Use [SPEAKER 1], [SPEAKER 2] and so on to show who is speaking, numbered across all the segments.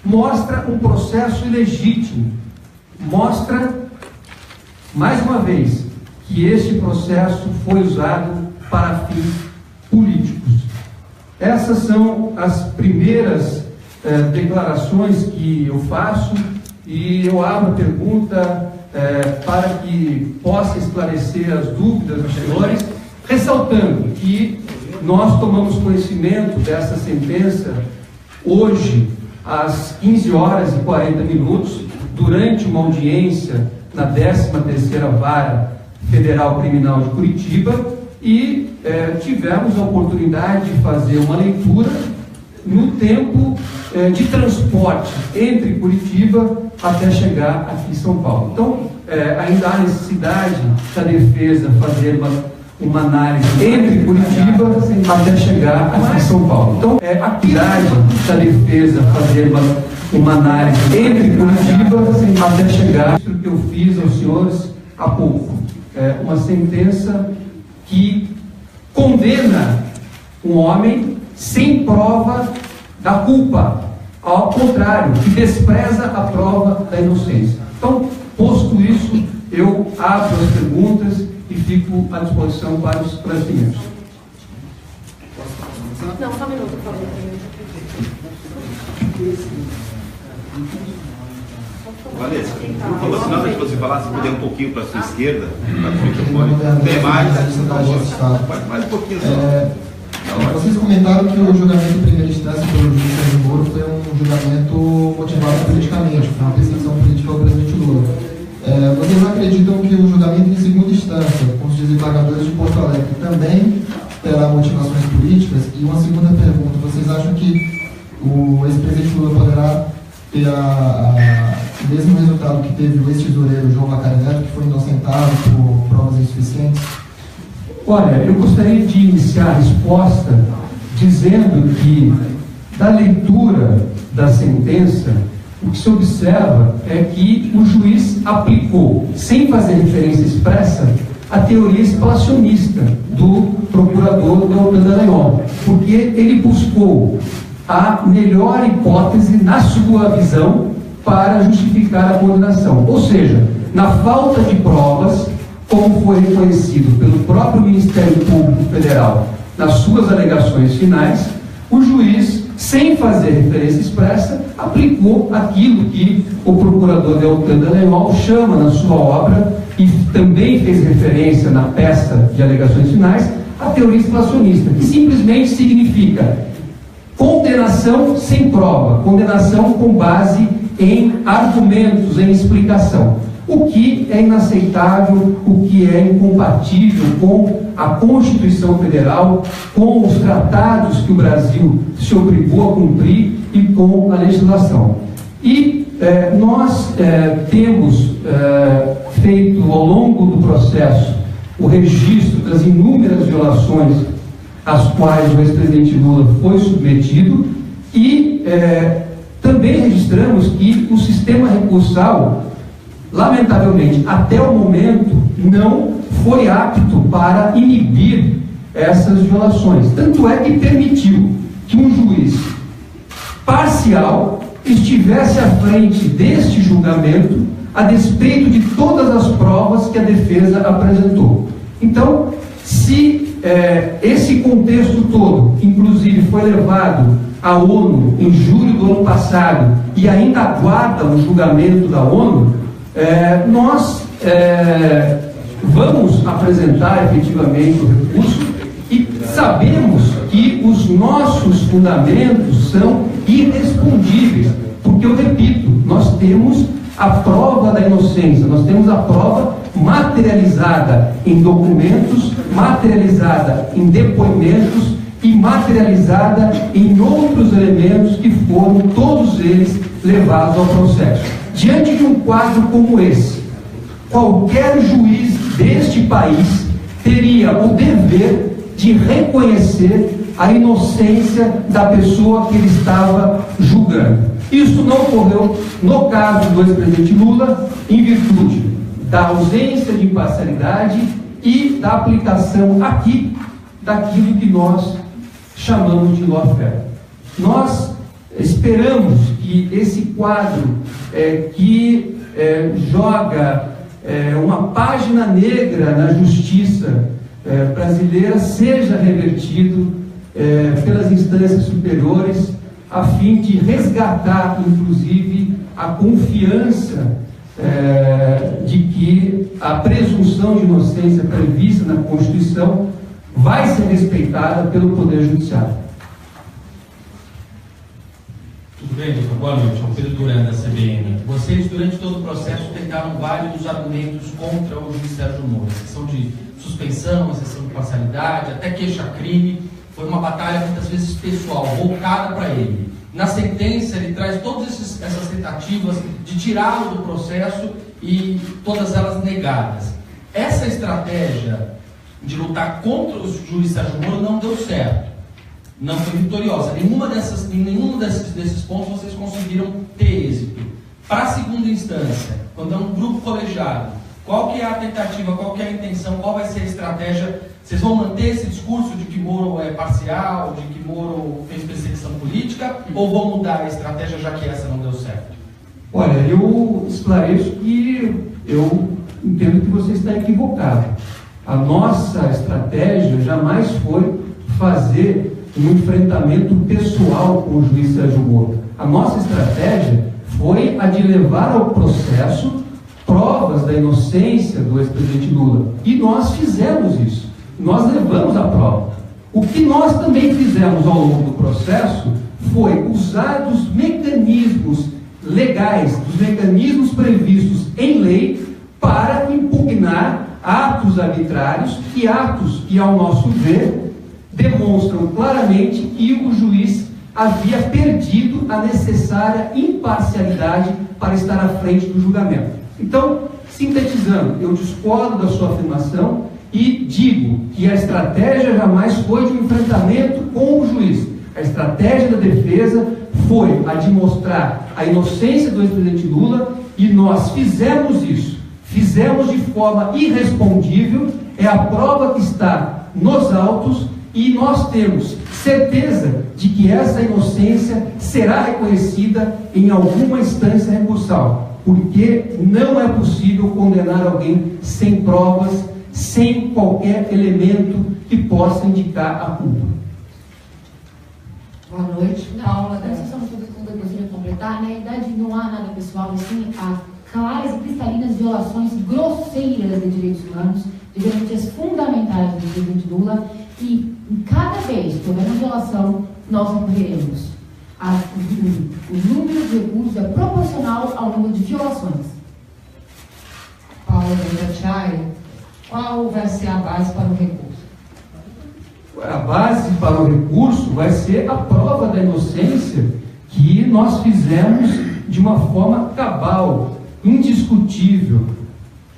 [SPEAKER 1] mostra um processo ilegítimo, mostra, mais uma vez, que este processo foi usado para fins políticos. Essas são as primeiras declarações que eu faço, e eu abro a pergunta para que possa esclarecer as dúvidas dos senhores, ressaltando que nós tomamos conhecimento dessa sentença hoje, às 15h40, durante uma audiência na 13ª Vara Federal Criminal de Curitiba, e tivemos a oportunidade de fazer uma leitura no tempo de transporte entre Curitiba até chegar aqui em São Paulo. Então, ainda há necessidade da defesa fazer uma análise entre Curitiba até chegar aqui em São Paulo. Então, a atividade da defesa fazer uma análise entre Curitiba até chegar, isso que eu fiz aos senhores há pouco, uma sentença que condena um homem sem prova da culpa, ao contrário, que despreza a prova da inocência. Então, posto isso, eu abro as perguntas e fico à disposição para os esclarecimentos.
[SPEAKER 2] Não, só um minuto, por favor.
[SPEAKER 3] Vanessa, por favor, se não, você falasse, puder um pouquinho para a sua esquerda, para o microfone. Tem mais? Mais um pouquinho só.
[SPEAKER 4] Vocês comentaram que o julgamento em primeira instância pelo juiz Sérgio Moro foi um julgamento motivado politicamente, foi uma perseguição política ao presidente Lula. Vocês acreditam que o julgamento em segunda instância, com os desembargadores de Porto Alegre, também terá motivações políticas? E uma segunda pergunta, vocês acham que o ex-presidente Lula poderá ter o mesmo resultado que teve o ex-tesoureiro João Macari Neto, que foi inocentado por provas insuficientes?
[SPEAKER 1] Olha, eu gostaria de iniciar a resposta dizendo que, da leitura da sentença, o que se observa é que o juiz aplicou, sem fazer referência expressa, a teoria espalacionista do procurador Deltan Dallagnol, porque ele buscou a melhor hipótese, na sua visão, para justificar a condenação. Ou seja, na falta de provas, como foi reconhecido pelo próprio Ministério Público Federal nas suas alegações finais, o juiz, sem fazer referência expressa, aplicou aquilo que o procurador Deltan Dallagnol chama na sua obra, e também fez referência na peça de alegações finais, a teoria espalacionista, que simplesmente significa condenação sem prova, condenação com base em argumentos, em explicação. O que é inaceitável, o que é incompatível com a Constituição Federal, com os tratados que o Brasil se obrigou a cumprir e com a legislação. E nós temos feito ao longo do processo o registro das inúmeras violações às quais o ex-presidente Lula foi submetido, e também registramos que o sistema recursal, lamentavelmente, até o momento, não foi apto para inibir essas violações. Tanto é que permitiu que um juiz parcial estivesse à frente deste julgamento, a despeito de todas as provas que a defesa apresentou. Então, se esse contexto todo, inclusive, foi levado à ONU em julho do ano passado e ainda aguarda o julgamento da ONU, nós vamos apresentar efetivamente o recurso, e sabemos que os nossos fundamentos são irrespondíveis, porque, eu repito, nós temos a prova da inocência, nós temos a prova materializada em documentos, materializada em depoimentos e materializada em outros elementos que foram todos eles levados ao processo. Diante de um quadro como esse, qualquer juiz deste país teria o dever de reconhecer a inocência da pessoa que ele estava julgando. Isso não ocorreu no caso do ex-presidente Lula, em virtude da ausência de imparcialidade e da aplicação aqui daquilo que nós chamamos de lawfare. Nós esperamos que esse quadro que joga uma página negra na justiça brasileira seja revertido pelas instâncias superiores, a fim de resgatar, inclusive, a confiança de que a presunção de inocência prevista na Constituição vai ser respeitada pelo Poder Judiciário.
[SPEAKER 2] Tudo bem, doutor? Boa noite. É o Pedro Duran, da CBN. Vocês, durante todo o processo, tentaram vários argumentos contra o juiz Sérgio Moro. Exceção de suspensão, exceção de parcialidade, até queixa-crime. Foi uma batalha, muitas vezes, pessoal, voltada para ele. Na sentença, ele traz todas essas tentativas de tirá-lo do processo e todas elas negadas. Essa estratégia de lutar contra o juiz Sérgio Moro não deu certo. Não foi vitoriosa. Em nenhum desses pontos vocês conseguiram ter êxito. Para a segunda instância, quando é um grupo colegiado, qual que é a tentativa, qual que é a intenção, qual vai ser a estratégia? Vocês vão manter esse discurso de que Moro é parcial, de que Moro fez perseguição política, ou vão mudar a estratégia já que essa não deu certo?
[SPEAKER 1] Olha, eu esclareço que eu entendo que você está equivocado. A nossa estratégia jamais foi fazer um enfrentamento pessoal com o juiz Sérgio Moro. A nossa estratégia foi a de levar ao processo provas da inocência do ex-presidente Lula. E nós fizemos isso. Nós levamos a prova. O que nós também fizemos ao longo do processo foi usar dos mecanismos legais, dos mecanismos previstos em lei para impugnar atos arbitrários e atos que, ao nosso ver, demonstram claramente que o juiz havia perdido a necessária imparcialidade para estar à frente do julgamento. Então, sintetizando, eu discordo da sua afirmação e digo que a estratégia jamais foi de um enfrentamento com o juiz. A estratégia da defesa foi a de mostrar a inocência do ex-presidente Lula, e nós fizemos isso. Fizemos de forma irrespondível, é a prova que está nos autos, e nós temos certeza de que essa inocência será reconhecida em alguma instância recursal, porque não é possível condenar alguém sem provas, sem qualquer elemento que possa indicar a culpa.
[SPEAKER 5] Boa noite. Na aula da sessão de público, eu gostaria de completar. Na realidade, não há nada pessoal, assim, há claras e cristalinas violações grosseiras de direitos humanos, de garantias fundamentais do presidente Lula, e cada vez que houver uma violação, nós recorreremos. O número de recursos é proporcional ao número de violações.
[SPEAKER 6] Paula Tatiaia, qual vai ser a base para o recurso?
[SPEAKER 1] A base para o recurso vai ser a prova da inocência que nós fizemos de uma forma cabal, indiscutível.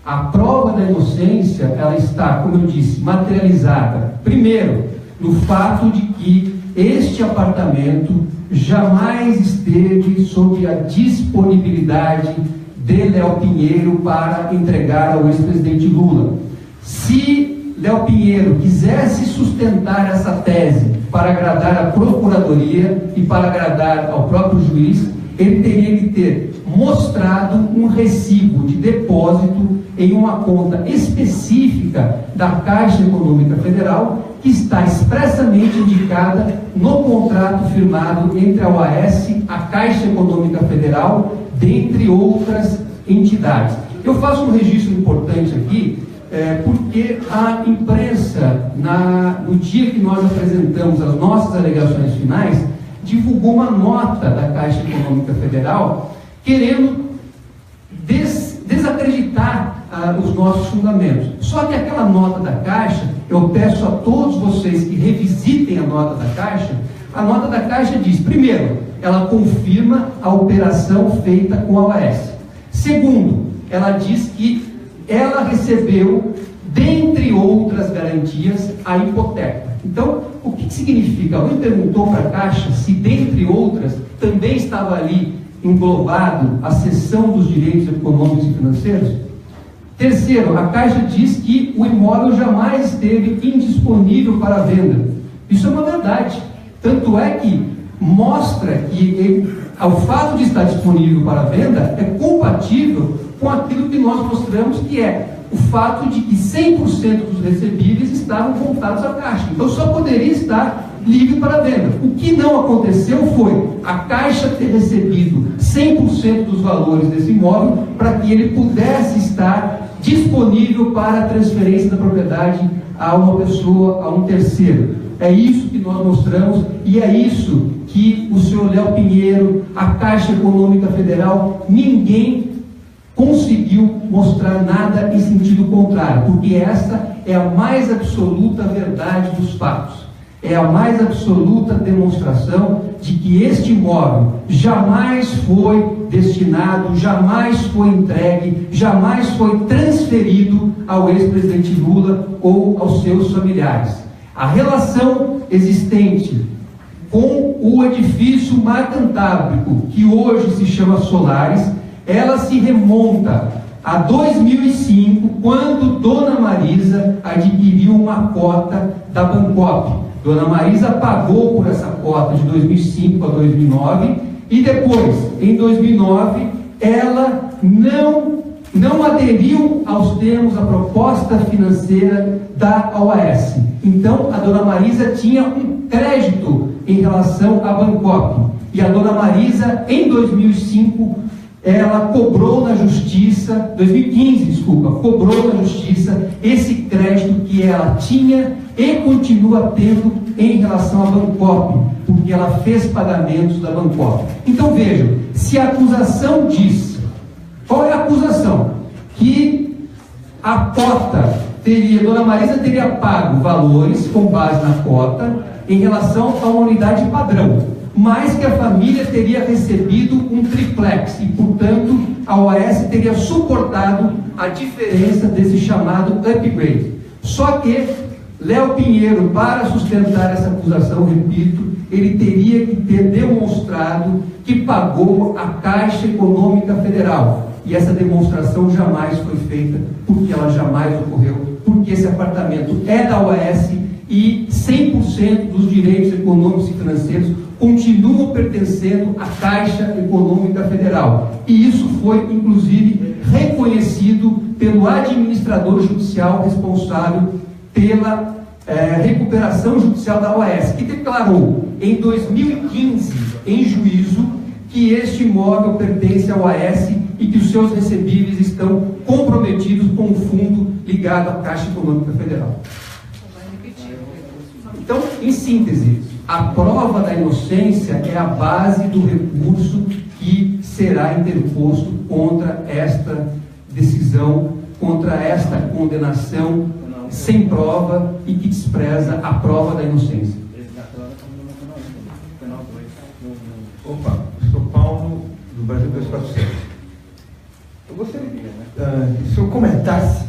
[SPEAKER 1] A prova da inocência, ela está, como eu disse, materializada, primeiro, no fato de que este apartamento jamais esteve sob a disponibilidade de Léo Pinheiro para entregar ao ex-presidente Lula. Se Léo Pinheiro quisesse sustentar essa tese para agradar a Procuradoria e para agradar ao próprio juiz, ele teria que ter mostrado um recibo de depósito em uma conta específica da Caixa Econômica Federal, que está expressamente indicada no contrato firmado entre a OAS, a Caixa Econômica Federal, dentre outras entidades. Eu faço um registro importante aqui, porque a imprensa, no dia que nós apresentamos as nossas alegações finais, divulgou uma nota da Caixa Econômica Federal querendo desacreditar os nossos fundamentos. Só que aquela nota da Caixa, eu peço a todos vocês que revisitem a nota da Caixa diz, primeiro, ela confirma a operação feita com a OAS. Segundo, ela diz que ela recebeu, dentre outras garantias, a hipoteca. Então, o que significa? Alguém perguntou para a Caixa se, dentre outras, também estava ali englobado a cessão dos direitos econômicos e financeiros? Terceiro, a Caixa diz que o imóvel jamais esteve indisponível para venda. Isso é uma verdade. Tanto é que mostra que o fato de estar disponível para venda é compatível com aquilo que nós mostramos, que é o fato de que 100% dos recebíveis estavam voltados à Caixa. Então só poderia estar livre para venda. O que não aconteceu foi a Caixa ter recebido 100% dos valores desse imóvel para que ele pudesse estar disponível para a transferência da propriedade a uma pessoa, a um terceiro. É isso que nós mostramos e é isso que o senhor Léo Pinheiro, a Caixa Econômica Federal, ninguém conseguiu mostrar nada em sentido contrário, porque essa é a mais absoluta verdade dos fatos. É a mais absoluta demonstração de que este imóvel jamais foi destinado, jamais foi entregue, jamais foi transferido ao ex-presidente Lula ou aos seus familiares. A relação existente com o edifício Marcantábrico, que hoje se chama Solaris, ela se remonta a 2005, quando Dona Marisa adquiriu uma cota da Bancop. Dona Marisa pagou por essa cota de 2005 a 2009 e depois, em 2009, ela não aderiu aos termos, à proposta financeira da OAS. Então, a Dona Marisa tinha um crédito em relação à Bancop. E a Dona Marisa, em 2005, ela cobrou na justiça, 2015, desculpa, cobrou na justiça esse crédito que ela tinha e continua tendo em relação à Bancop, porque ela fez pagamentos da Bancop. Então vejam, se a acusação diz, qual é a acusação? Que a cota Dona Marisa teria pago valores com base na cota em relação a uma unidade padrão, mas que a família teria recebido um triplex e, portanto, a OAS teria suportado a diferença desse chamado upgrade. Só que Léo Pinheiro, para sustentar essa acusação, repito, ele teria que ter demonstrado que pagou a Caixa Econômica Federal. E essa demonstração jamais foi feita, porque ela jamais ocorreu, porque esse apartamento é da OAS e 100% dos direitos econômicos e financeiros continuam pertencendo à Caixa Econômica Federal. E isso foi, inclusive, reconhecido pelo administrador judicial responsável pela recuperação judicial da OAS, que declarou em 2015, em juízo, que este imóvel pertence à OAS e que os seus recebíveis estão comprometidos com o fundo ligado à Caixa Econômica Federal. Então, em síntese, a prova da inocência é a base do recurso que será interposto contra esta decisão, contra esta condenação sem prova e que despreza a prova da inocência.
[SPEAKER 7] Opa, sou Paulo, do Brasil 247. Eu gostaria que o senhor comentasse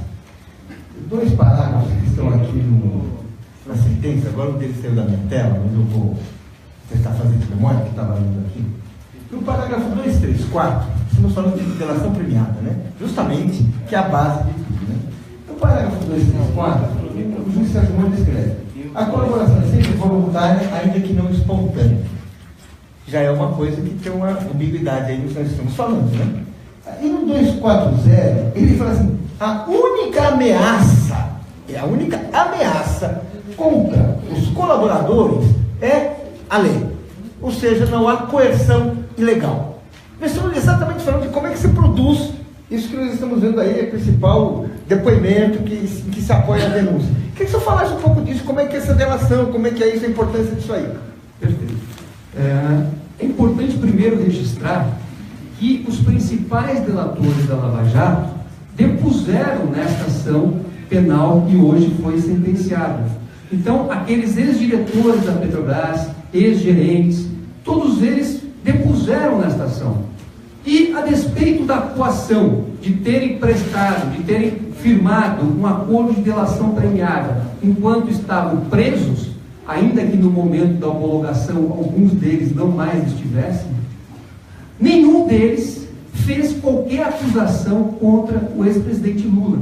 [SPEAKER 7] 2 parágrafos que estão aqui na sentença. Agora um deles saiu da minha tela, mas eu vou tentar fazer de memória, que estava lendo aqui. No parágrafo 2, 3, 4, estamos falando de delação premiada, né? Justamente, que é a base de tudo, né? No parágrafo 2, 3, 4, o juiz Sérgio Moro descreve: a colaboração é sempre voluntária, ainda que não espontânea. Já é uma coisa que tem uma ambiguidade aí no que nós estamos falando, né? E no 240, ele fala assim: a única ameaça contra os colaboradores é a lei. Ou seja, não há coerção ilegal. Nós estamos exatamente falando de como é que se produz isso que nós estamos vendo aí, é o principal depoimento que se apoia a denúncia. Queria que o senhor falasse um pouco disso, como é que é essa delação, como é que é isso, a importância disso aí.
[SPEAKER 1] Perfeito. É importante primeiro registrar que os principais delatores da Lava Jato depuseram nesta ação penal que hoje foi sentenciada. Então, aqueles ex-diretores da Petrobras, ex-gerentes, todos eles depuseram nesta ação. E, a despeito da coação, de terem prestado, de terem firmado um acordo de delação premiada enquanto estavam presos, ainda que no momento da homologação alguns deles não mais estivessem, nenhum deles fez qualquer acusação contra o ex-presidente Lula.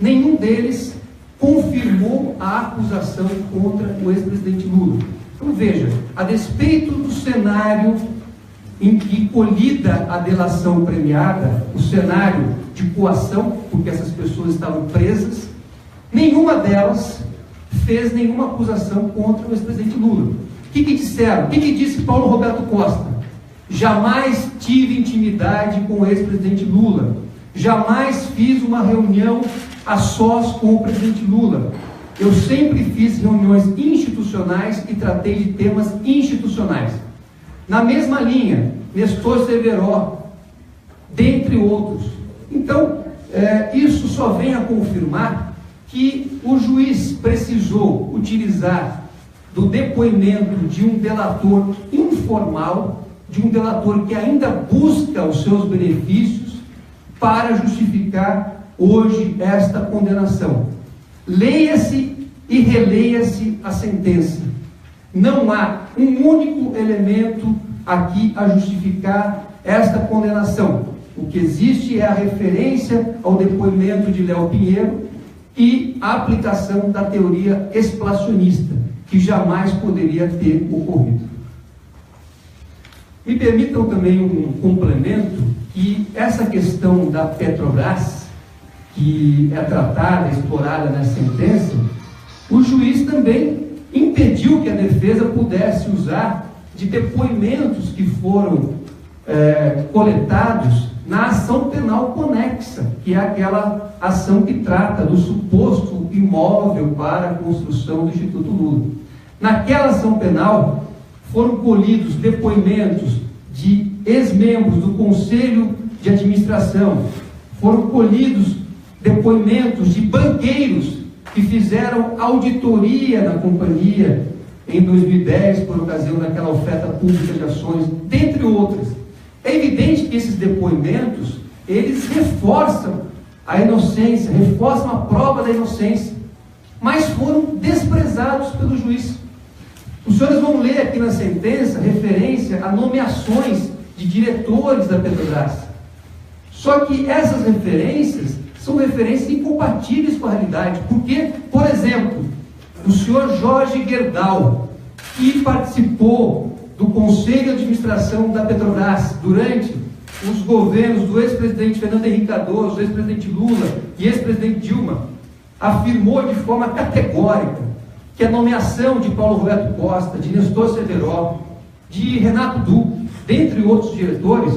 [SPEAKER 1] Nenhum deles confirmou a acusação contra o ex-presidente Lula. Então veja, a despeito do cenário em que colhida a delação premiada, o cenário de coação, porque essas pessoas estavam presas, nenhuma delas fez nenhuma acusação contra o ex-presidente Lula. O que disseram? O que disse Paulo Roberto Costa? Jamais tive intimidade com o ex-presidente Lula. Jamais fiz uma reunião a sós com o presidente Lula. Eu sempre fiz reuniões institucionais e tratei de temas institucionais. Na mesma linha, Nestor Severo, dentre outros. Então, isso só vem a confirmar que o juiz precisou utilizar do depoimento de um delator informal, de um delator que ainda busca os seus benefícios, para justificar hoje esta condenação. Leia-se e releia-se a sentença. Não há um único elemento aqui a justificar esta condenação. O que existe é a referência ao depoimento de Léo Pinheiro e a aplicação da teoria explacionista, que jamais poderia ter ocorrido. Me permitam também um complemento, que essa questão da Petrobras, que é tratada, explorada na sentença, o juiz também impediu que a defesa pudesse usar de depoimentos que foram coletados na ação penal conexa, que é aquela ação que trata do suposto imóvel para a construção do Instituto Lula. Naquela ação penal foram colhidos depoimentos de ex-membros do Conselho de Administração, foram colhidos depoimentos de banqueiros que fizeram auditoria na companhia em 2010, por ocasião daquela oferta pública de ações, dentre outras. É evidente que esses depoimentos, eles reforçam a inocência, reforçam a prova da inocência, mas foram desprezados pelo juiz. Os senhores vão ler aqui na sentença referência a nomeações de diretores da Petrobras. Só que essas referências são referências incompatíveis com a realidade, porque, por exemplo, o senhor Jorge Gerdau, que participou do Conselho de Administração da Petrobras durante os governos do ex-presidente Fernando Henrique Cardoso, ex-presidente Lula e ex-presidente Dilma, afirmou de forma categórica que a nomeação de Paulo Roberto Costa, de Nestor Severo, de Renato Dubs, dentre outros diretores,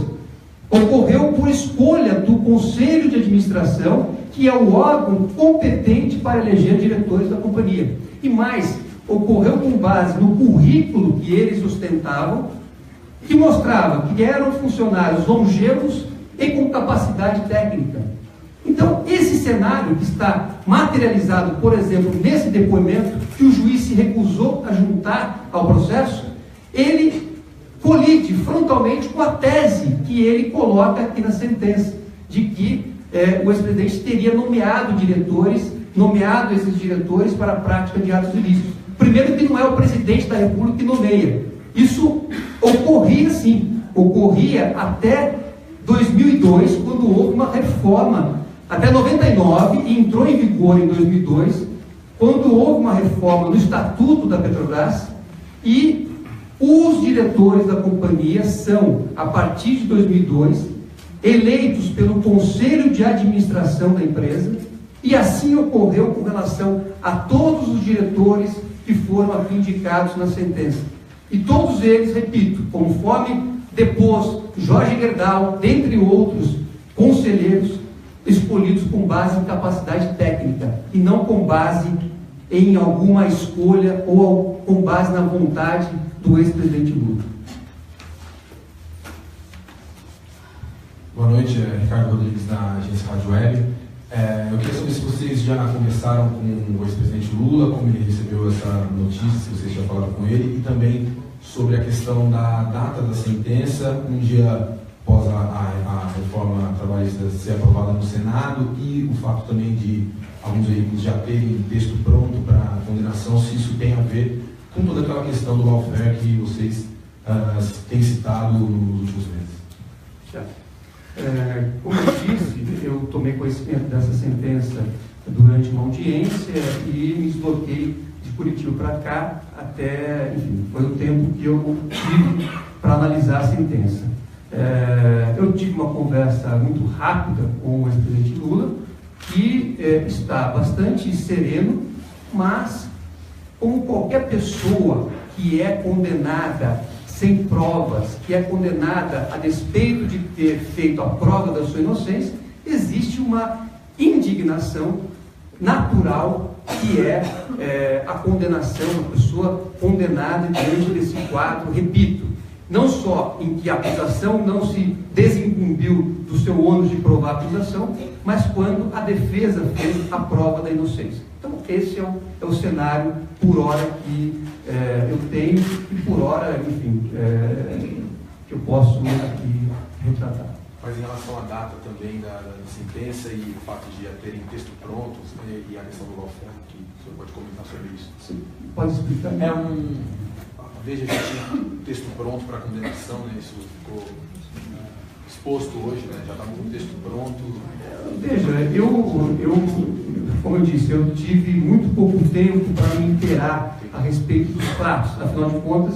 [SPEAKER 1] ocorreu por escolha do Conselho de Administração, que é o órgão competente para eleger diretores da companhia. E mais, ocorreu com base no currículo que eles ostentavam, que mostrava que eram funcionários longevos e com capacidade técnica. Então, esse cenário que está materializado, por exemplo, nesse depoimento, que o juiz se recusou a juntar ao processo, ele colide frontalmente com a tese que ele coloca aqui na sentença, de que o ex-presidente teria nomeado esses diretores para a prática de atos ilícitos. Primeiro, que não é o presidente da República que nomeia. Isso ocorria sim, ocorria até 2002, quando houve uma reforma, até 99, e entrou em vigor em 2002, quando houve uma reforma no Estatuto da Petrobras, e os diretores da companhia são, a partir de 2002, eleitos pelo Conselho de Administração da empresa, e assim ocorreu com relação a todos os diretores que foram aqui indicados na sentença. E todos eles, repito, conforme depôs Jorge Gerdau, dentre outros conselheiros, escolhidos com base em capacidade técnica, e não com base em alguma escolha ou com base na vontade do ex-presidente Lula.
[SPEAKER 8] Boa noite, Ricardo Rodrigues, da agência Rádio Web. Eu queria saber se vocês já conversaram com o ex-presidente Lula, como ele recebeu essa notícia, se vocês já falaram com ele, e também sobre a questão da data da sentença, um dia após a reforma trabalhista ser aprovada no Senado, e o fato também de alguns veículos já terem texto pronto para a condenação, se isso tem a ver com toda aquela questão do lawfare que vocês têm citado nos últimos meses.
[SPEAKER 1] Como eu disse, eu tomei conhecimento dessa sentença durante uma audiência e me desloquei de Curitiba para cá, até, enfim, foi o tempo que eu tive para analisar a sentença. Eu tive uma conversa muito rápida com o ex-presidente Lula, que está bastante sereno, mas, como qualquer pessoa que é condenada sem provas, que é condenada a despeito de ter feito a prova da sua inocência, existe uma indignação natural, que é a condenação, uma pessoa condenada diante desse quadro, repito, não só em que a acusação não se desincumbiu do seu ônus de provar a acusação, mas quando a defesa fez a prova da inocência. Então, esse é o cenário, por hora, que eu tenho, e por hora, enfim, que eu posso aqui retratar.
[SPEAKER 8] Mas em relação à data também da sentença e o fato de terem texto pronto, e a questão do lawfare, que o senhor pode comentar sobre isso?
[SPEAKER 1] Sim. Pode explicar?
[SPEAKER 8] A Veja já tinha um texto pronto para condenação, né? Isso ficou exposto hoje, né? Já estava com o texto pronto.
[SPEAKER 1] Veja, como eu disse, eu tive muito pouco tempo para me inteirar a respeito dos fatos. Afinal de contas,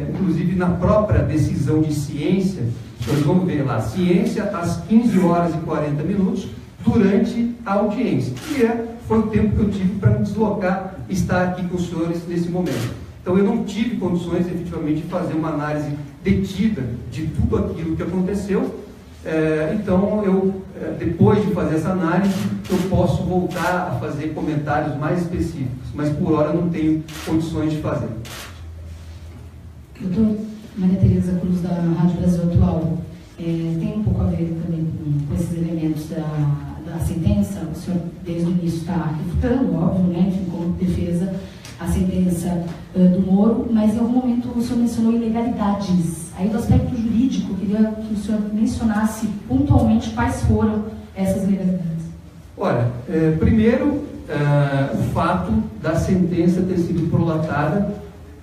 [SPEAKER 1] inclusive na própria decisão de ciência, nós vamos ver lá, ciência às 15 horas e 40 minutos, durante a audiência. E foi o tempo que eu tive para me deslocar e estar aqui com os senhores nesse momento. Então eu não tive condições, efetivamente, de fazer uma análise detida de tudo aquilo que aconteceu. Então, depois de fazer essa análise, eu posso voltar a fazer comentários mais específicos, mas por hora não tenho condições de fazer.
[SPEAKER 5] Doutor Maria Tereza Cruz, da Rádio Brasil Atual, tem um pouco a ver também com esses elementos da sentença. O senhor, desde o início, está refutando, óbvio, né, enfim, como defesa, a sentença do Moro, mas em algum momento o senhor mencionou ilegalidades. Aí, do aspecto jurídico, eu queria que o senhor mencionasse pontualmente quais foram essas ilegalidades.
[SPEAKER 1] Olha, primeiro, o fato da sentença ter sido prolatada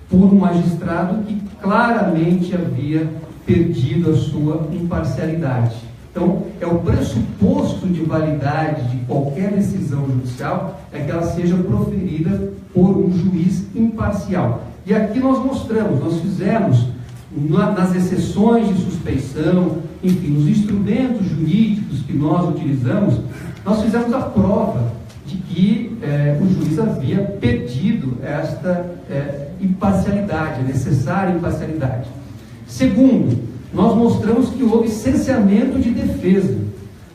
[SPEAKER 1] por um magistrado que claramente havia perdido a sua imparcialidade. Então, o pressuposto de validade de qualquer decisão judicial é que ela seja proferida por um juiz imparcial. E aqui nós mostramos, nós fizemos, nas exceções de suspeição, enfim, nos instrumentos jurídicos que nós utilizamos, nós fizemos a prova de que o juiz havia perdido esta imparcialidade, a necessária imparcialidade. Segundo, nós mostramos que houve cerceamento de defesa.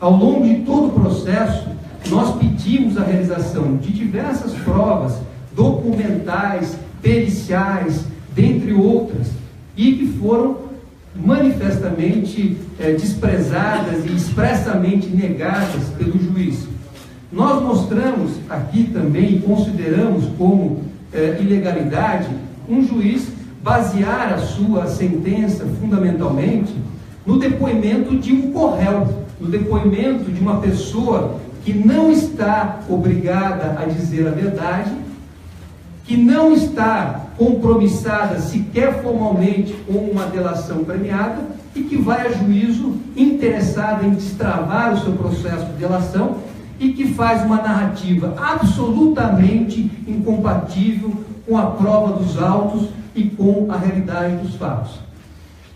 [SPEAKER 1] Ao longo de todo o processo, nós pedimos a realização de diversas provas documentais, periciais, dentre outras, e que foram manifestamente desprezadas e expressamente negadas pelo juiz. Nós mostramos aqui também, e consideramos como ilegalidade, um juiz basear a sua sentença fundamentalmente no depoimento de um corréu, no depoimento de uma pessoa que não está obrigada a dizer a verdade, que não está compromissada sequer formalmente com uma delação premiada e que vai a juízo interessada em destravar o seu processo de delação e que faz uma narrativa absolutamente incompatível com a prova dos autos e com a realidade dos fatos.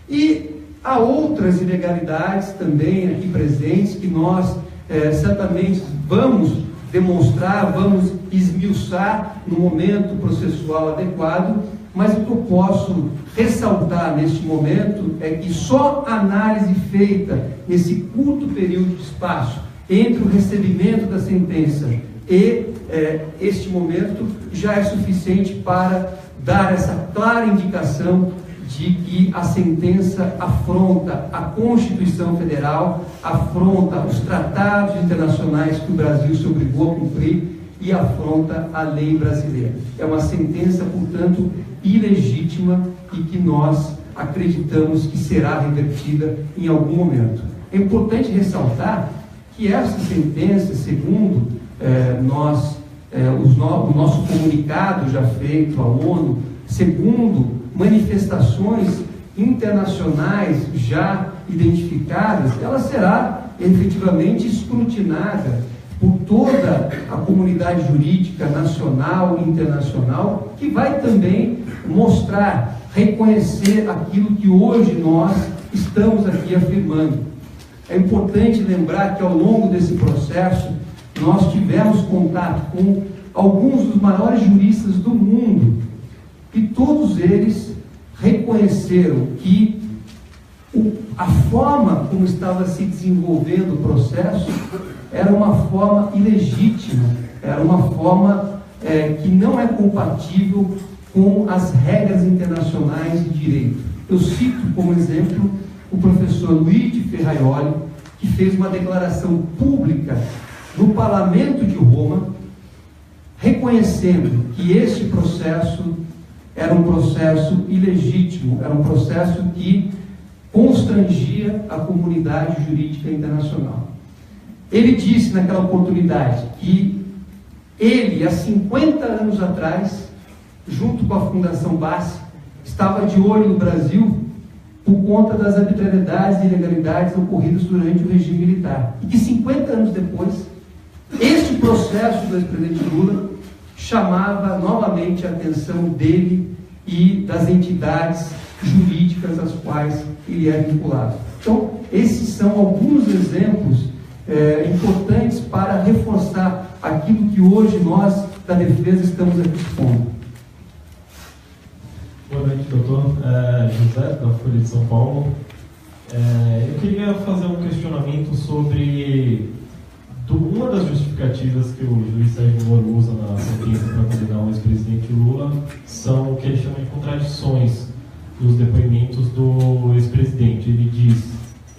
[SPEAKER 1] E há outras ilegalidades também aqui presentes que nós certamente vamos demonstrar, vamos esmiuçar no momento processual adequado, mas o que eu posso ressaltar neste momento é que só a análise feita nesse curto período de espaço entre o recebimento da sentença e este momento já é suficiente para dar essa clara indicação de que a sentença afronta a Constituição Federal, afronta os tratados internacionais que o Brasil se obrigou a cumprir e afronta a lei brasileira. É uma sentença, portanto, ilegítima e que nós acreditamos que será revertida em algum momento. É importante ressaltar que essa sentença, segundo o nosso comunicado já feito à ONU, segundo manifestações internacionais já identificadas, ela será efetivamente escrutinada por toda a comunidade jurídica nacional e internacional, que vai também mostrar, reconhecer aquilo que hoje nós estamos aqui afirmando. É importante lembrar que ao longo desse processo nós tivemos contato com alguns dos maiores juristas do mundo e todos eles reconheceram que a forma como estava se desenvolvendo o processo era uma forma ilegítima, era uma forma que não é compatível com as regras internacionais de direito. Eu cito como exemplo o professor Luigi Ferraioli, que fez uma declaração pública no Parlamento de Roma, reconhecendo que este processo era um processo ilegítimo, era um processo que constrangia a comunidade jurídica internacional. Ele disse naquela oportunidade que ele, há 50 anos atrás, junto com a Fundação Bassi, estava de olho no Brasil por conta das arbitrariedades e ilegalidades ocorridas durante o regime militar. E que 50 anos depois, este processo do ex-presidente Lula chamava novamente a atenção dele e das entidades jurídicas às quais ele é vinculado. Então, esses são alguns exemplos importantes para reforçar aquilo que hoje nós, da defesa, estamos aqui expondo.
[SPEAKER 9] Boa noite, doutor. José, da Folha de São Paulo. Eu queria fazer um questionamento sobre uma das justificativas que o juiz Sérgio Moro usa na sentença para condenar o ex-presidente Lula são o que ele chama de contradições dos depoimentos do ex-presidente. Ele diz,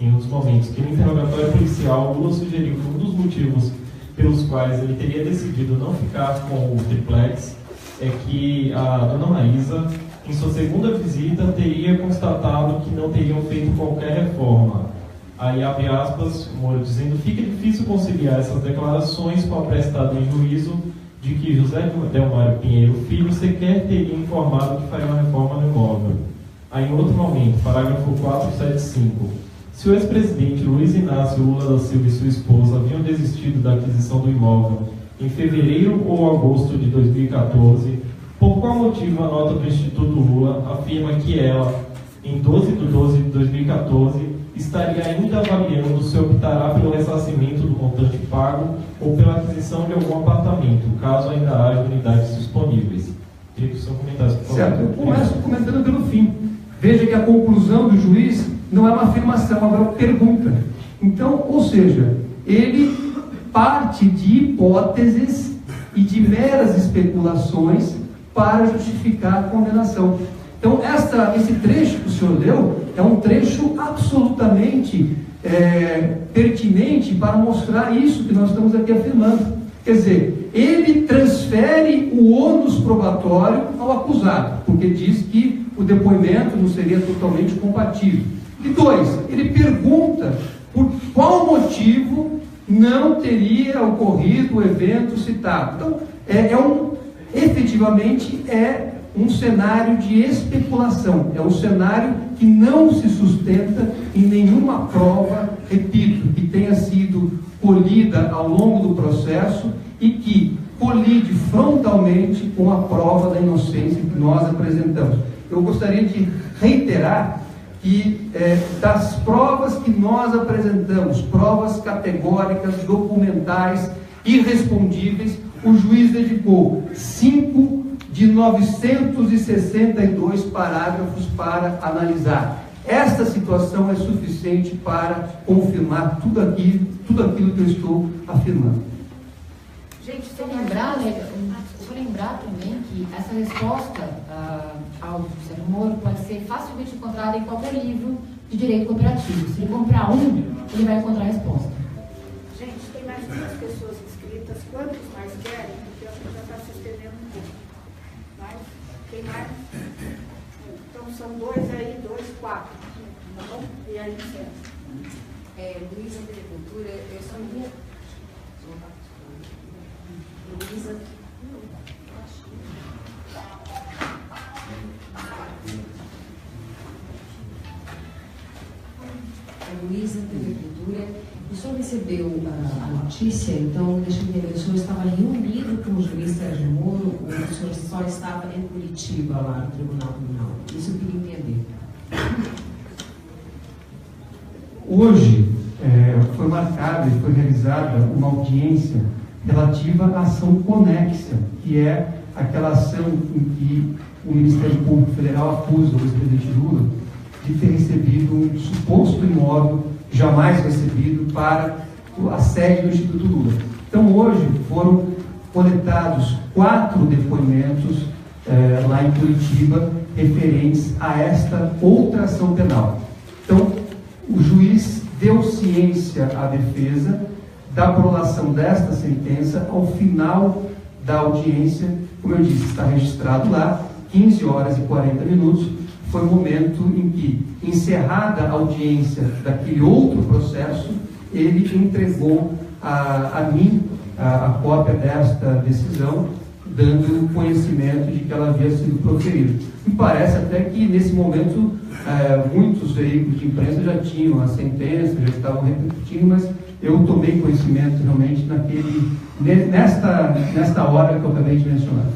[SPEAKER 9] em um dos momentos, que no interrogatório policial, Lula sugeriu que um dos motivos pelos quais ele teria decidido não ficar com o triplex é que a dona Maísa, em sua segunda visita, teria constatado que não teriam feito qualquer reforma. Aí abre aspas, Moro dizendo: fica difícil conciliar essas declarações com a prestada em juízo de que José Delmário Pinheiro Filho sequer teria informado que faria uma reforma no imóvel. Aí em outro momento, parágrafo 475, se o ex-presidente Luiz Inácio Lula da Silva e sua esposa haviam desistido da aquisição do imóvel em fevereiro ou agosto de 2014, por qual motivo a nota do Instituto Lula afirma que ela, em 12 de 12 de 2014, estaria ainda avaliando se optará pelo ressarcimento do montante pago ou pela aquisição de algum apartamento, caso ainda haja unidades disponíveis? Queria que o senhor comentasse, por favor.
[SPEAKER 1] Certo, eu começo comentando pelo fim. Veja que a conclusão do juiz não é uma afirmação, é uma pergunta. Então, ou seja, ele parte de hipóteses e de meras especulações para justificar a condenação. Então, esse trecho que o senhor leu é um trecho absolutamente pertinente para mostrar isso que nós estamos aqui afirmando. Quer dizer, ele transfere o ônus probatório ao acusado, porque diz que o depoimento não seria totalmente compatível. E dois, ele pergunta por qual motivo não teria ocorrido o evento citado. Então, efetivamente é um cenário de especulação, é um cenário que não se sustenta em nenhuma prova, repito, que tenha sido colhida ao longo do processo e que colide frontalmente com a prova da inocência que nós apresentamos. Eu gostaria de reiterar que das provas que nós apresentamos, provas categóricas, documentais, irrespondíveis, o juiz dedicou 5 de 962 parágrafos para analisar. Esta situação é suficiente para confirmar tudo aquilo que eu estou afirmando.
[SPEAKER 5] Gente, se eu lembrar também que essa resposta ao Sérgio Moro pode ser facilmente encontrada em qualquer livro de direito cooperativo. Se ele comprar um, ele vai encontrar a resposta.
[SPEAKER 10] Gente, tem mais 2 pessoas inscritas. Quantos mais querem? Porque a gente já está se estendendo um pouco. Mas, quem mais? Então, são 2 aí, 2, 4. Tá bom? E aí, licença.
[SPEAKER 11] Luísa Agricultura, eu só ia... Luísa... Luísa Agricultura,
[SPEAKER 12] O senhor recebeu a notícia, então, deixa eu entender, o senhor estava reunido com o juiz Sérgio Moro ou o senhor só estava em Curitiba, lá no Tribunal Criminal? Isso eu queria entender.
[SPEAKER 1] Hoje foi marcada e foi realizada uma audiência relativa à ação conexa, que é aquela ação em que o Ministério Público Federal acusa o ex-presidente Lula de ter recebido um suposto imóvel jamais recebido para a sede do Instituto Lula. Então, hoje foram coletados 4 depoimentos lá em Curitiba referentes a esta outra ação penal. Então, o juiz deu ciência à defesa da prolação desta sentença ao final da audiência. Como eu disse, está registrado lá, 15 horas e 40 minutos, foi o momento em que, encerrada a audiência daquele outro processo, ele entregou a mim a cópia desta decisão, dando conhecimento de que ela havia sido proferida. Me parece até que, nesse momento, muitos veículos de imprensa já tinham a sentença, já estavam repercutindo, mas eu tomei conhecimento realmente nesta hora que eu acabei de mencionar.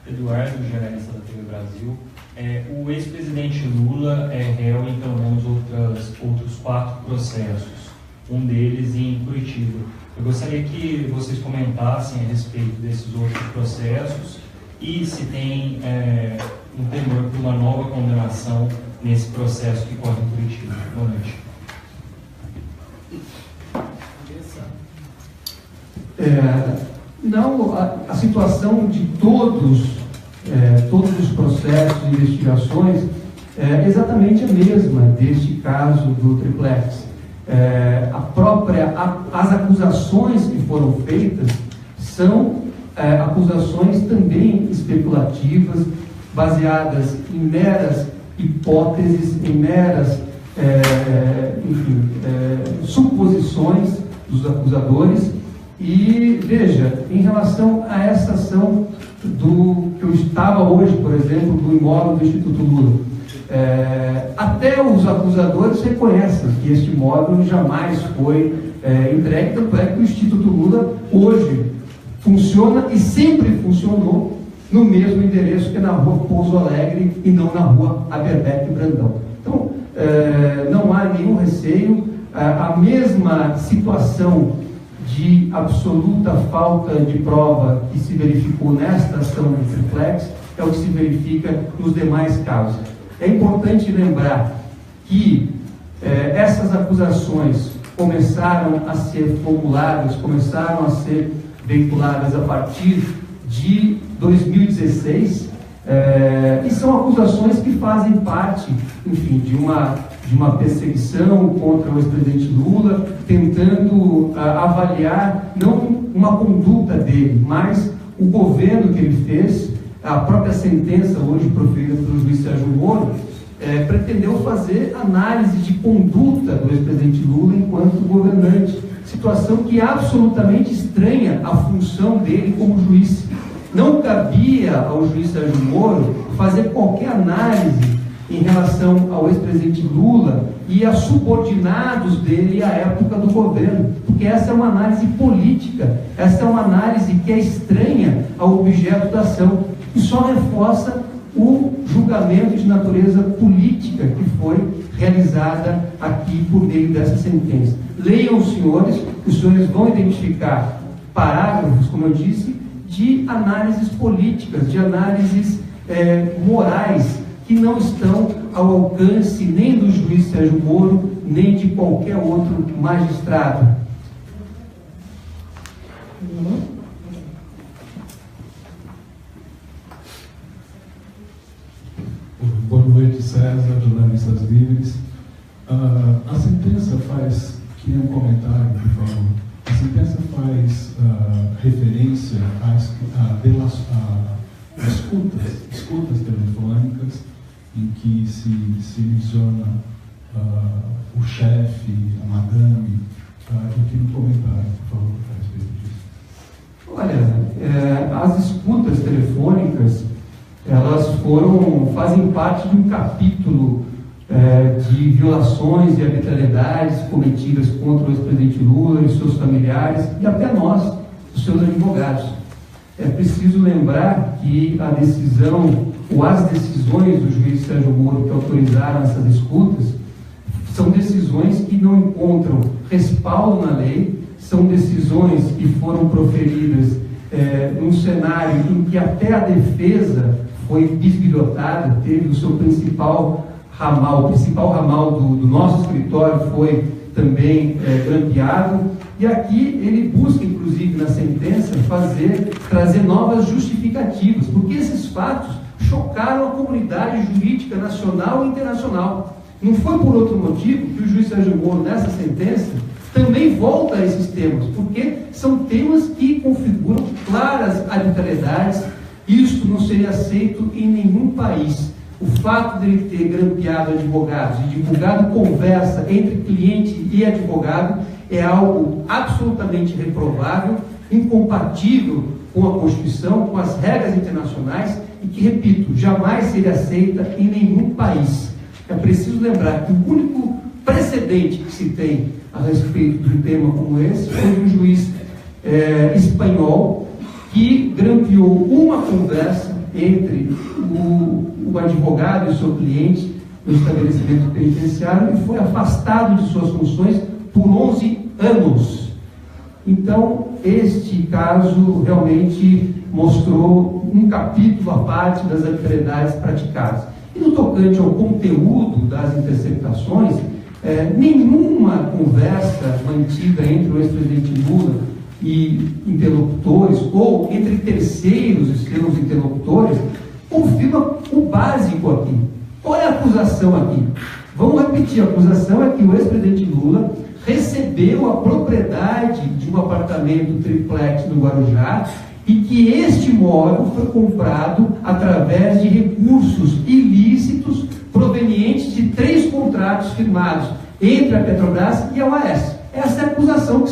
[SPEAKER 13] Eduardo, jornalista da TV Brasil. O ex-presidente Lula é réu em pelo menos outros 4 processos, um deles em Curitiba. Eu gostaria que vocês comentassem a respeito desses outros processos e se tem um temor por uma nova condenação nesse processo que corre em Curitiba. Boa noite.
[SPEAKER 1] Não, a situação de todos os processos e investigações é exatamente a mesma deste caso do Triplex. As acusações que foram feitas são acusações também especulativas, baseadas em meras hipóteses, em meras suposições dos acusadores. E veja, em relação a essa ação que eu estava hoje, por exemplo, do imóvel do Instituto Lula, até os acusadores reconhecem que este imóvel jamais foi entregue, tanto é que o Instituto Lula hoje funciona e sempre funcionou no mesmo endereço que na rua Pouso Alegre e não na rua Aberbeck Brandão. Então, não há nenhum receio, a mesma situação de absoluta falta de prova que se verificou nesta ação do Triplex é o que se verifica nos demais casos. É importante lembrar que essas acusações começaram a ser formuladas, começaram a ser veiculadas a partir de 2016, e são acusações que fazem parte, enfim, de uma perseguição contra o ex-presidente Lula, tentando avaliar não uma conduta dele, mas o governo que ele fez. A própria sentença hoje proferida pelo juiz Sérgio Moro pretendeu fazer análise de conduta do ex-presidente Lula enquanto governante, situação que é absolutamente estranha à função dele como juiz. Não cabia ao juiz Sérgio Moro fazer qualquer análise em relação ao ex-presidente Lula e a subordinados dele à época do governo, porque essa é uma análise política, essa é uma análise que é estranha ao objeto da ação, e só reforça o julgamento de natureza política que foi realizada aqui por meio dessa sentença. Leiam os senhores vão identificar parágrafos, como eu disse, de análises políticas, de análises morais, que não estão ao alcance nem do juiz Sérgio Moro, nem de qualquer outro magistrado.
[SPEAKER 14] Boa noite, César, jornalistas livres. A sentença faz, queria um comentário, por favor. A sentença faz referência a escutas telefônicas em que se menciona o chefe, a madame. Eu queria um comentário, por favor, a respeito disso.
[SPEAKER 1] Olha, as escutas telefônicas, elas fazem parte de um capítulo de violações e arbitrariedades cometidas contra o ex-presidente Lula e seus familiares e até nós, os seus advogados. É preciso lembrar que a decisão ou as decisões do juiz Sérgio Moro que autorizaram essas escutas são decisões que não encontram respaldo na lei, são decisões que foram proferidas num cenário em que até a defesa foi bisbilhotada, teve o seu principal ramal, do nosso escritório foi também grampeado, e aqui ele busca, inclusive na sentença, trazer novas justificativas, porque esses fatos chocaram a comunidade jurídica nacional e internacional. Não foi por outro motivo que o juiz Sérgio Moro, nessa sentença, também volta a esses temas, porque são temas que configuram claras arbitrariedades. Isto não seria aceito em nenhum país. O fato de ele ter grampeado advogados e divulgado conversa entre cliente e advogado é algo absolutamente reprovável, incompatível com a Constituição, com as regras internacionais e que, repito, jamais seria aceita em nenhum país. É preciso lembrar que o único precedente que se tem a respeito de um tema como esse foi de um juiz espanhol que grampeou uma conversa entre o advogado e o seu cliente no estabelecimento penitenciário e foi afastado de suas funções por 11 anos. Então, este caso realmente mostrou um capítulo à parte das arbitrariedades praticadas. E no tocante ao conteúdo das interceptações, nenhuma conversa mantida entre o ex-presidente Lula e interlocutores, ou entre terceiros e seus interlocutores, confirma o básico aqui. Qual é a acusação aqui? Vamos repetir, a acusação é que o ex-presidente Lula recebeu a propriedade de um apartamento triplex no Guarujá e que este imóvel foi comprado através de recursos ilícitos provenientes de 3 contratos firmados entre a Petrobras e a OAS. Essa é a acusação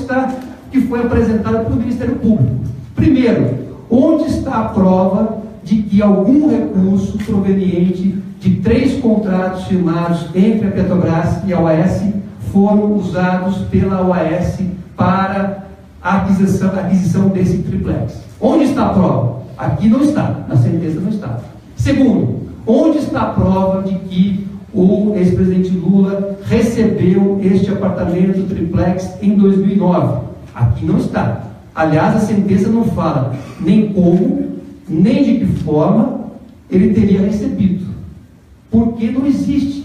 [SPEAKER 1] que foi apresentada pelo Ministério Público. Primeiro, onde está a prova de que algum recurso proveniente de 3 contratos firmados entre a Petrobras e a OAS foram usados pela OAS para a aquisição desse triplex? Onde está a prova? Aqui não está, na sentença não está. Segundo, onde está a prova de que o ex-presidente Lula recebeu este apartamento triplex em 2009? Aqui não está. Aliás, a sentença não fala nem como, nem de que forma ele teria recebido. Porque não existe.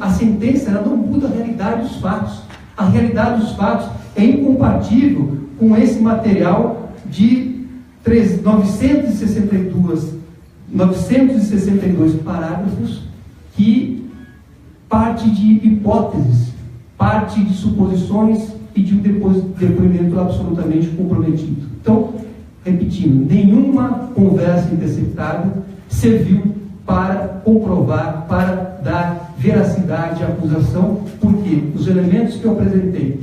[SPEAKER 1] A sentença ela não muda a realidade dos fatos. A realidade dos fatos é incompatível com esse material de 962 parágrafos que parte de hipóteses, parte de suposições e de um depoimento absolutamente comprometido. Então, repetindo, nenhuma conversa interceptada serviu para comprovar, para dar veracidade à acusação, porque os elementos que eu apresentei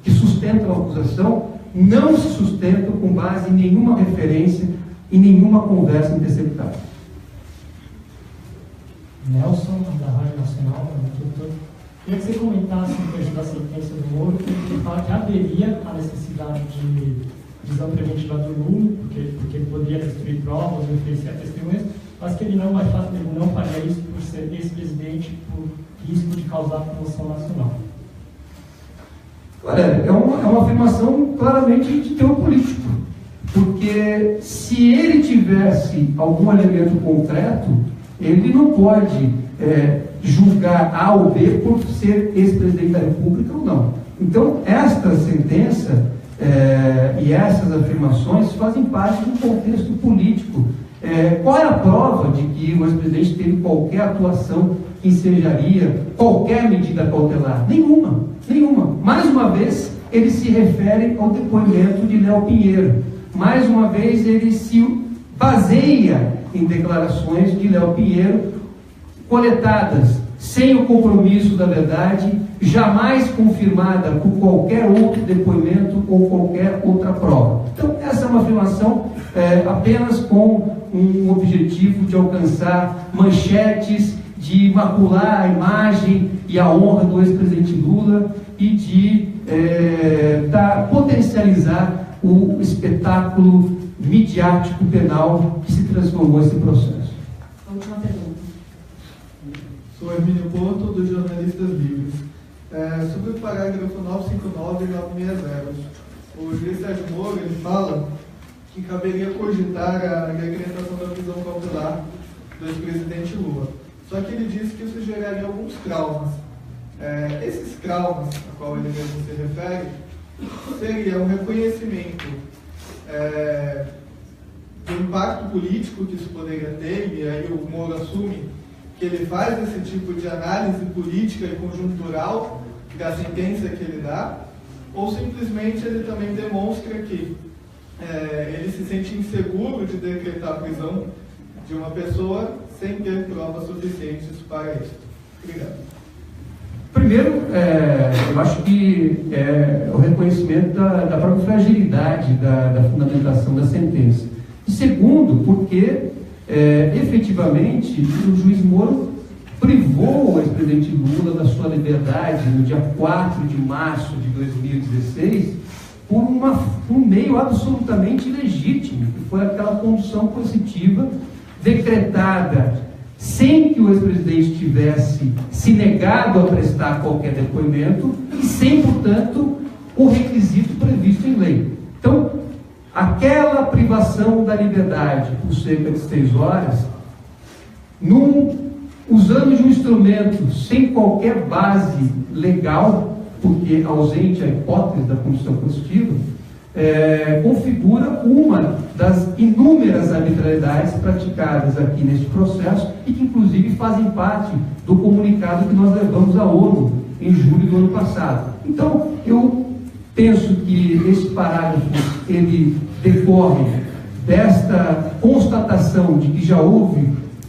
[SPEAKER 1] que sustentam a acusação não se sustentam com base em nenhuma referência e nenhuma conversa interceptada.
[SPEAKER 15] Nelson, da Rádio Nacional, doutor. Queria que você comentasse um trecho da sentença do Moro, que fala que haveria a necessidade de prisão preventiva do Lula, porque ele poderia destruir provas, influenciar testemunhas, mas que ele não faria isso por ser ex-presidente, por risco de causar comoção nacional.
[SPEAKER 1] Olha, é uma afirmação claramente de teor político, porque se ele tivesse algum elemento concreto, ele não pode julgar A ou B por ser ex-presidente da República ou não. Então, esta sentença e essas afirmações fazem parte do contexto político. Qual é a prova de que o ex-presidente teve qualquer atuação que ensejaria qualquer medida cautelar? Nenhuma. Mais uma vez, ele se refere ao depoimento de Léo Pinheiro. Mais uma vez, ele se baseia em declarações de Léo Pinheiro coletadas sem o compromisso da verdade, jamais confirmada por qualquer outro depoimento ou qualquer outra prova. Então, essa é uma afirmação apenas com um objetivo de alcançar manchetes, de macular a imagem e a honra do ex-presidente Lula e de potencializar o espetáculo midiático penal que se transformou esse processo.
[SPEAKER 12] A última pergunta.
[SPEAKER 16] Sou Hermínio Porto, do Jornalistas Livres. Sobre o parágrafo 959 e 960, o juiz Sérgio Moro ele fala que caberia cogitar a decretação da prisão cautelar do ex-presidente Lula. Só que ele disse que isso geraria alguns traumas. Esses traumas, a qual ele mesmo se refere, seria um reconhecimento do impacto político que isso poderia ter, e aí o Moro assume que ele faz esse tipo de análise política e conjuntural da sentença que ele dá, ou simplesmente ele também demonstra que ele se sente inseguro de decretar a prisão de uma pessoa sem ter provas suficientes para isso. Obrigado.
[SPEAKER 1] Primeiro, eu acho que é o reconhecimento da própria fragilidade da fundamentação da sentença. E segundo, porque efetivamente o juiz Moro privou o ex-presidente Lula da sua liberdade no dia 4 de março de 2016 por um meio absolutamente ilegítimo, que foi aquela condução coercitiva decretada sem que o ex-presidente tivesse se negado a prestar qualquer depoimento e sem, portanto, o requisito previsto em lei. Então, aquela privação da liberdade por cerca de 6 horas, usando de um instrumento sem qualquer base legal, porque ausente a hipótese da condução coercitiva, configura uma das inúmeras arbitrariedades praticadas aqui neste processo e que inclusive fazem parte do comunicado que nós levamos à ONU em julho do ano passado. Então, eu penso que esse parágrafo ele decorre desta constatação de que já houve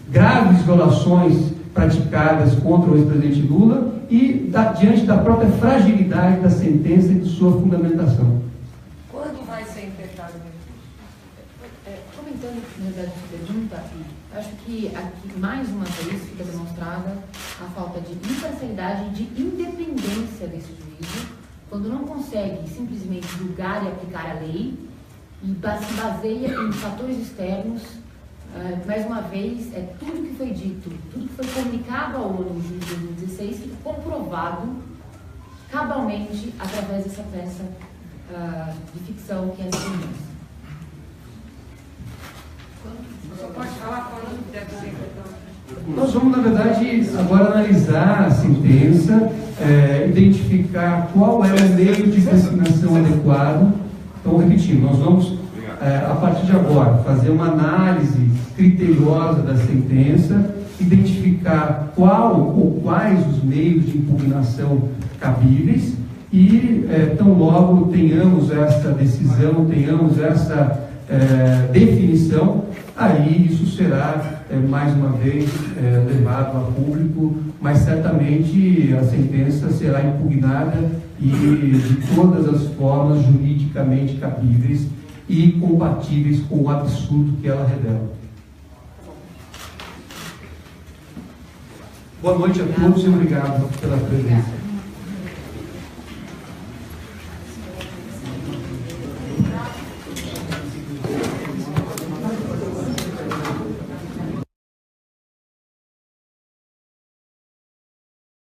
[SPEAKER 1] graves violações praticadas contra o ex-presidente Lula e diante da própria fragilidade da sentença e de sua fundamentação.
[SPEAKER 11] Quando vai ser interpretado?
[SPEAKER 5] Comentando, na verdade, a pergunta, acho que aqui, mais uma vez, fica demonstrada a falta de imparcialidade e de independência desse juízo, quando não consegue simplesmente julgar e aplicar a lei e se baseia em fatores externos. Mais uma vez, tudo que foi dito, tudo que foi comunicado ao ONU em julho de 2016 e comprovado cabalmente através dessa peça de ficção que é a sentença.
[SPEAKER 11] Você pode falar quando deve ser interpretado?
[SPEAKER 1] Nós vamos, na verdade, agora analisar a sentença, identificar qual é o meio de consignação adequado. Então, repetindo, nós vamos, a partir de agora, fazer uma análise criteriosa da sentença, identificar qual ou quais os meios de impugnação cabíveis e, tão logo tenhamos esta decisão, tenhamos essa definição, aí isso será, mais uma vez, levado a público, mas certamente a sentença será impugnada e de todas as formas juridicamente cabíveis e compatíveis com o absurdo que ela revela. Boa noite a todos e obrigado pela presença.